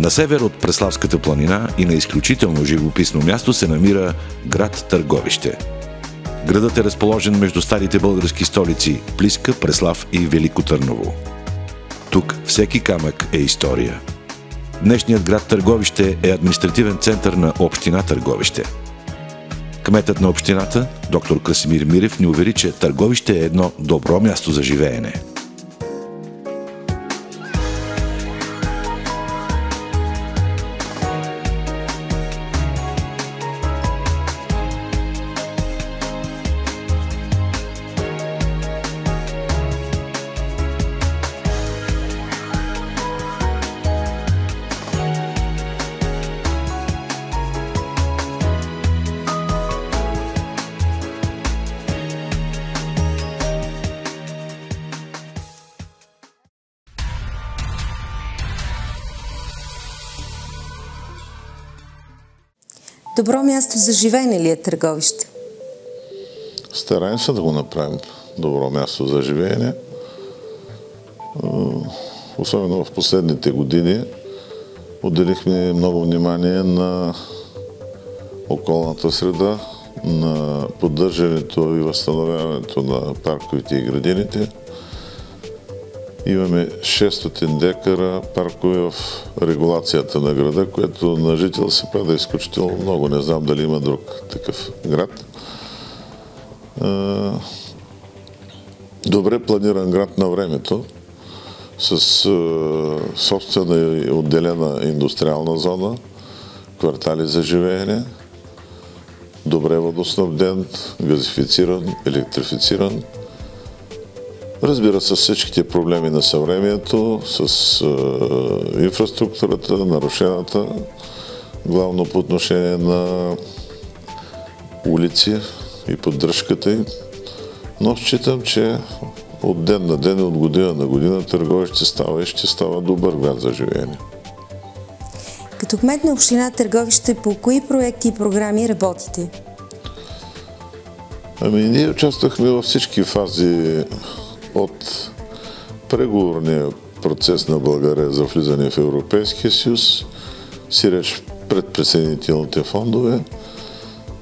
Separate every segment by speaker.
Speaker 1: На север от Преславската планина и на изключително живописно място се намира град Търговище. Градът е разположен между старите български столици Плиска, Преслав и Велико Търново. Тук всеки камък е история. Днешният град Търговище е административен център на община Търговище. Кметът на общината, доктор Красимир Мирев, ни увери, че Търговище е едно добро място за живеене.
Speaker 2: Добро място за живеене ли е Търговище?
Speaker 3: Стараем се да го направим добро място за живеене. Особено в последните години отделихме много внимание на околната среда, на поддържането и възстановяването на парковете и градините. Имаме 600 декара паркове в регулацията на града, което на жител се пада изключително много. Не знам дали има друг такъв град. Добре планиран град на времето, с собствена и отделена индустриална зона, квартали за живеене, добре водоснабден, газифициран, електрифициран. Разбира се, всичките проблеми на съвремието, с инфраструктурата, нарушената, главно по отношение на улици и поддръжката им. Но считам, че от ден на ден и от година на година Търговище става и ще става добър град за живеене.
Speaker 2: Като кмет на община Търговище, по кои проекти и програми работите?
Speaker 3: Ние участвахме във всички фази от преговорния процес на България за влизане в Европейския съюз, сиреч предприсъединителните фондове,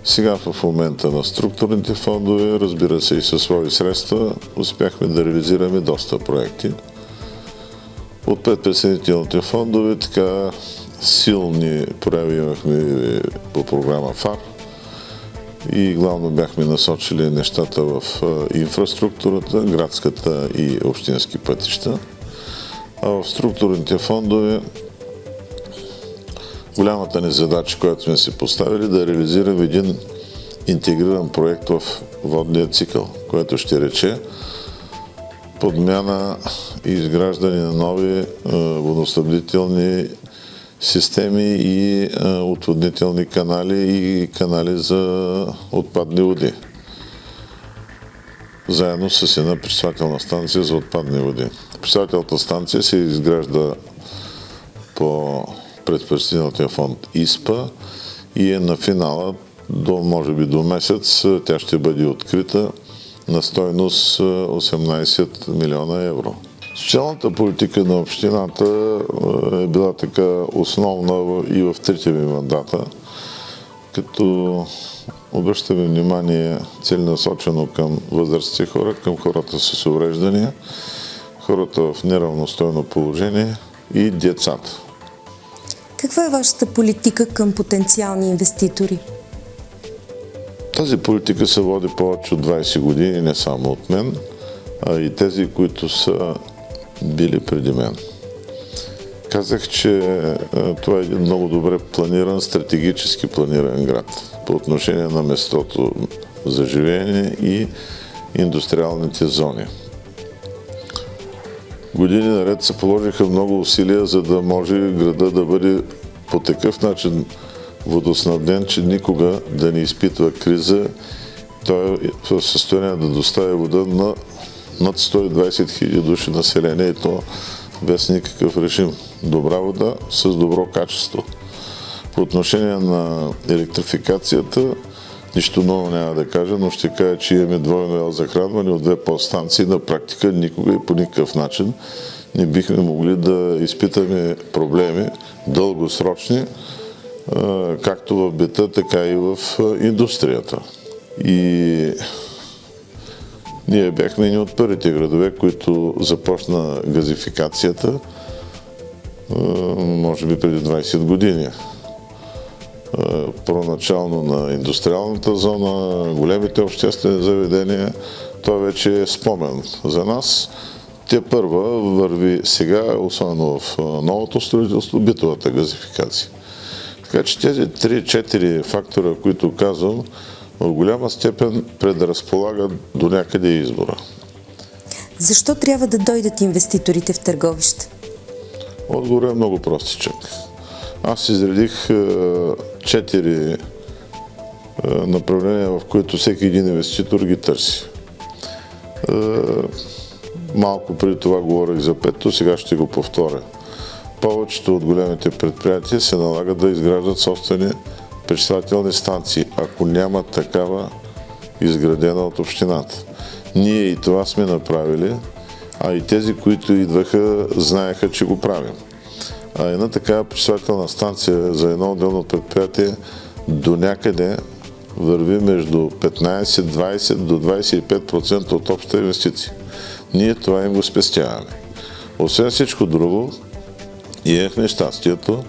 Speaker 3: сега в момента на структурните фондове, разбира се и със свои средства, успяхме да реализираме доста проекти. От предприсъединителните фондове така силни прояви имахме по програма ФАР и главно бяхме насочили нещата в инфраструктурата, градската и общински пътища. А в структурните фондове голямата ни задача, която сме си поставили, да реализираме един интегриран проект в водния цикъл, което ще рече подмяна и изграждане на нови водоснабдителни системи и отводнителни канали и канали за отпадни води. Заедно с една пречиствателна станция за отпадни води. Пречиствателната станция се изгражда по предприсъединителния фонд ИСПА и е на финала, може би до месец, тя ще бъде открита на стойност 18 милиона евро. Социалната политика на общината е била така основна и в трите ми мандата, като обръщаме внимание целенасочено към възрастните хора, към хората с увреждания, хората в неравностойно положение и децата.
Speaker 2: Каква е вашата политика към потенциални инвеститори?
Speaker 3: Тази политика се води повече от 20 години, не само от мен, а и тези, които са били преди мен. Казах, че това е един много добре планиран, стратегически планиран град по отношение на местото за живеене и индустриалните зони. Години наред се положиха много усилия, за да може града да бъде по такъв начин водоснабден, че никога да не изпитва криза. Той е в състояние да доставя вода на над 120 хиляди души население и то без никакъв режим. Добра вода с добро качество. По отношение на електрификацията, нищо ново няма да кажа, но ще кажа, че имаме двойно ел захранване от 2 подстанции. На практика никога и по никакъв начин не бихме могли да изпитаме проблеми дългосрочни, както в бита, така и в индустрията. И ние бяхме едни от първите градове, които започна газификацията, може би преди 20 години. Първоначално на индустриалната зона, големите обществени заведения, това вече е спомен за нас. Те първа върви сега, особено в новото строителство, битовата газификация. Така че тези 3-4 фактора, които казвам, в голяма степен предразполагат до някъде избора.
Speaker 2: Защо трябва да дойдат инвеститорите в Търговище?
Speaker 3: Отговорът е много простичък. Аз изредих 4 направления, в които всеки един инвеститор ги търси. Малко преди това говорих за 5-то, сега ще го повторя. Повечето от големите предприятия се налагат да изграждат собствени пречиствателни станции, ако няма такава изградена от общината. Ние и това сме направили, а и тези, които идваха, знаеха, че го правим. А една такава пречиствателна станция за едно отделно предприятие до някъде върви между 15-20 до 25% от общата инвестиция. Ние това им го спестяваме. Освен всичко друго, имахме щастието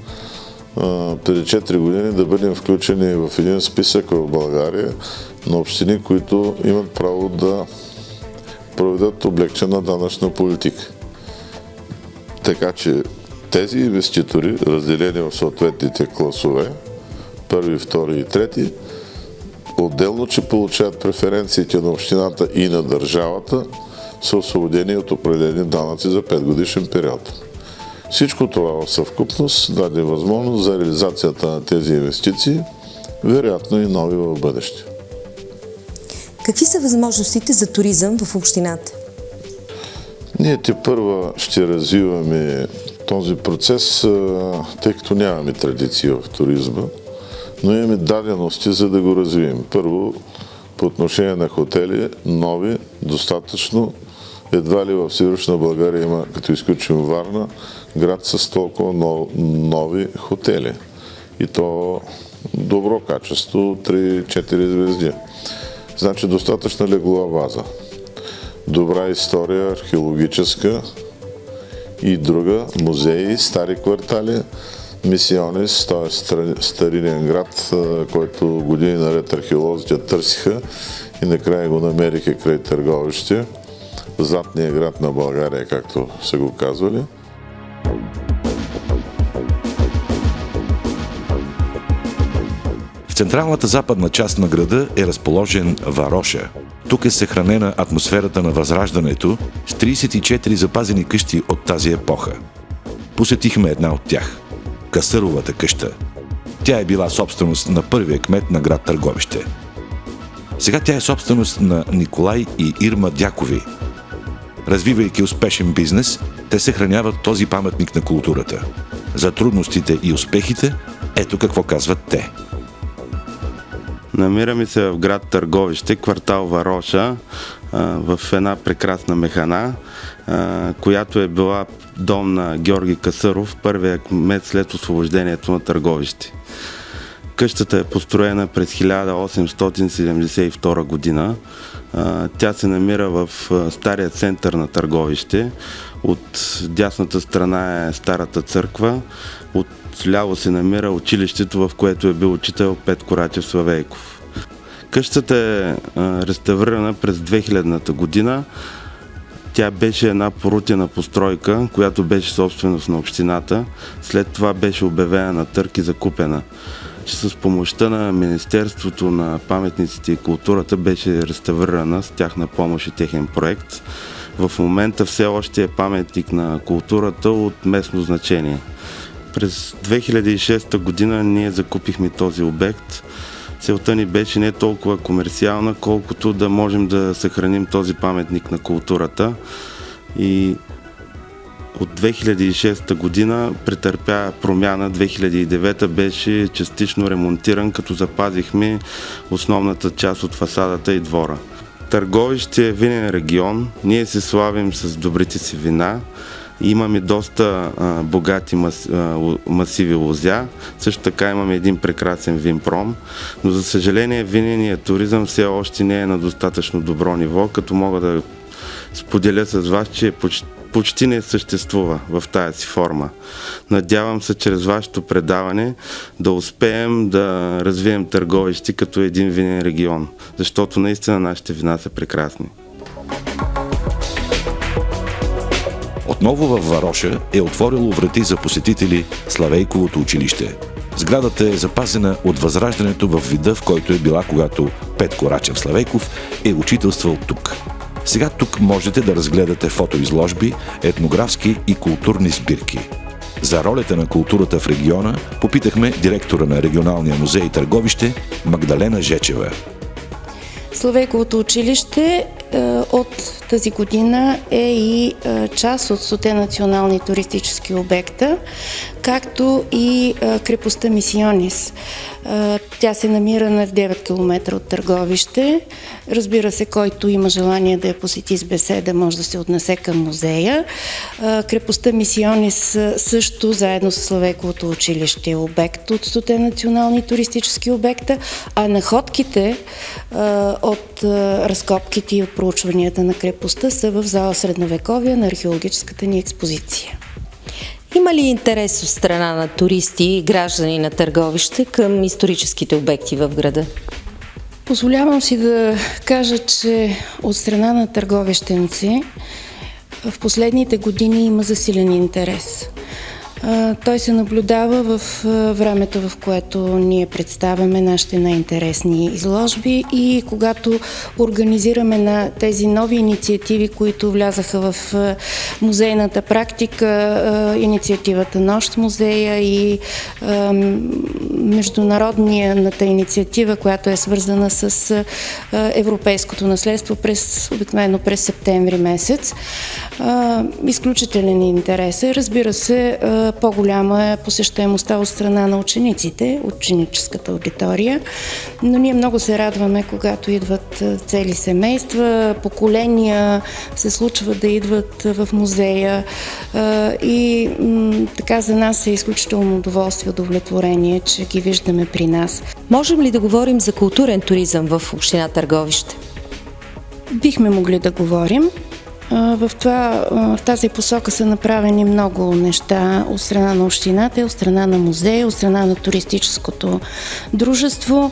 Speaker 3: преди 4 години да бъдем включени в един списък в България на общини, които имат право да проведат облекчена данъчна политика. Така че тези инвеститори, разделени в съответните класове, първи, втори и трети, отделно, че получават преференциите на общината и на държавата, са освободени от определени данъци за 5-годишен период. Всичко това в съвкупност даде възможност за реализацията на тези инвестиции, вероятно и нови в бъдеще.
Speaker 2: Какви са възможностите за туризъм в общината?
Speaker 3: Ние тепърва ще развиваме този процес, тъй като нямаме традиция в туризма, но имаме дадености, за да го развием. Първо, по отношение на хотели, нови, достатъчно. Едва ли в Северна България има, като изключим Варна, град с толкова нови хотели. И то добро качество, 3-4 звезди. Значи достатъчна леглова база. Добра история, археологическа и друга, музеи, стари квартали, Мисионис, т.е. старинен град, който години наред археолозите търсиха и накрая го намериха край Търговище. Златният град на България, както са го казвали.
Speaker 1: В централната западна част на града е разположен Вароша. Тук е съхранена атмосферата на Възраждането с 34 запазени къщи от тази епоха. Посетихме една от тях – Касъровата къща. Тя е била собственост на първия кмет на град Търговище. Сега тя е собственост на Николай и Ирма Дякови. Развивайки успешен бизнес, те съхраняват този паметник на културата. За трудностите и успехите, ето какво казват те.
Speaker 4: Намираме се в град Търговище, квартал Вароша, в една прекрасна механа, която е била дом на Георги Касъров, първия кмет след освобождението на Търговище. Къщата е построена през 1872 година. Тя се намира в стария център на Търговище. От дясната страна е старата църква, от ляво се намира училището, в което е бил учител Петко Рачев Славейков. Къщата е реставрирана през 2000-та година. Тя беше една порутена постройка, която беше собственост на общината. След това беше обявена на търг и закупена. С помощта на Министерството на паметниците и културата беше реставрирана с тяхна помощ и техен проект. В момента все още е паметник на културата от местно значение. През 2006 година ние закупихме този обект. Целта ни беше не толкова комерциална, колкото да можем да съхраним този паметник на културата. И от 2006 година претърпя промяна, 2009 беше частично ремонтиран, като запазихме основната част от фасадата и двора. Търговище е винен регион, ние се славим с добрите си вина. Имаме доста богати масиви лозя. Също така имаме един прекрасен винпром, но за съжаление виненият туризъм все още не е на достатъчно добро ниво, като мога да споделя с вас, че почти не съществува в тази си форма. Надявам се чрез вашето предаване да успеем да развием Търговище като един винен регион, защото наистина нашите вина са прекрасни.
Speaker 1: Отново във Вароша е отворило врати за посетители Славейковото училище. Сградата е запазена от възраждането в вида, в който е била, когато Петко Рачев Славейков е учителствал тук. Сега тук можете да разгледате фотоизложби, етнографски и културни сбирки. За ролята на културата в региона попитахме директора на регионалния музей Търговище Магдалена Жечева.
Speaker 5: Славейковото училище от тази година е и част от 100 национални туристически обекта, както и крепостта Мисионис. Тя се намира на 9 км от Търговище. Разбира се, който има желание да я посети с беседа, може да се отнесе към музея. Крепостта Мисионис също, заедно с Славейковото училище, е обект от 100 национални туристически обекта, а находките от разкопките и от проучванията на крепостта са в зала Средновековия на археологическата ни експозиция.
Speaker 2: Има ли интерес от страна на туристи и граждани на Търговище към историческите обекти в града?
Speaker 5: Позволявам си да кажа, че от страна на търговищенци в последните години има засилен интерес. Той се наблюдава в времето, в което ние представяме нашите най-интересни изложби и когато организираме на тези нови инициативи, които влязаха в музейната практика, инициативата Нощ музея и международната инициатива, която е свързана с европейското наследство обикновено през септември месец. Изключителен интерес е, разбира се, по-голяма е посещаемостта от страна на учениците, ученическата аудитория, но ние много се радваме, когато идват цели семейства, поколения се случва да идват в музея и така за нас е изключително удоволствие, удовлетворение, че ги виждаме при нас.
Speaker 2: Можем ли да говорим за културен туризъм в община Търговище?
Speaker 5: Бихме могли да говорим. В тази посока са направени много неща от страна на общината, от страна на музея, от страна на туристическото дружество.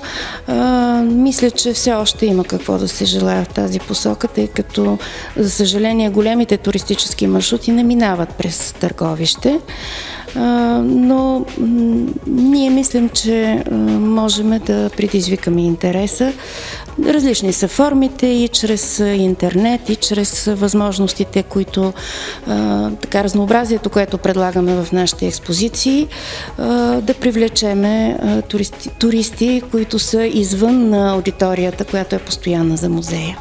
Speaker 5: Мисля, че все още има какво да се желая в тази посока, тъй като, за съжаление, големите туристически маршрути не минават през Търговище. Но ние мислим, че можем да предизвикаме интереса. Различни са формите и чрез интернет, и чрез възможностите, които разнообразието, което предлагаме в нашите експозиции, да привлечеме туристи, които са извън аудиторията, която е постоянна за музея.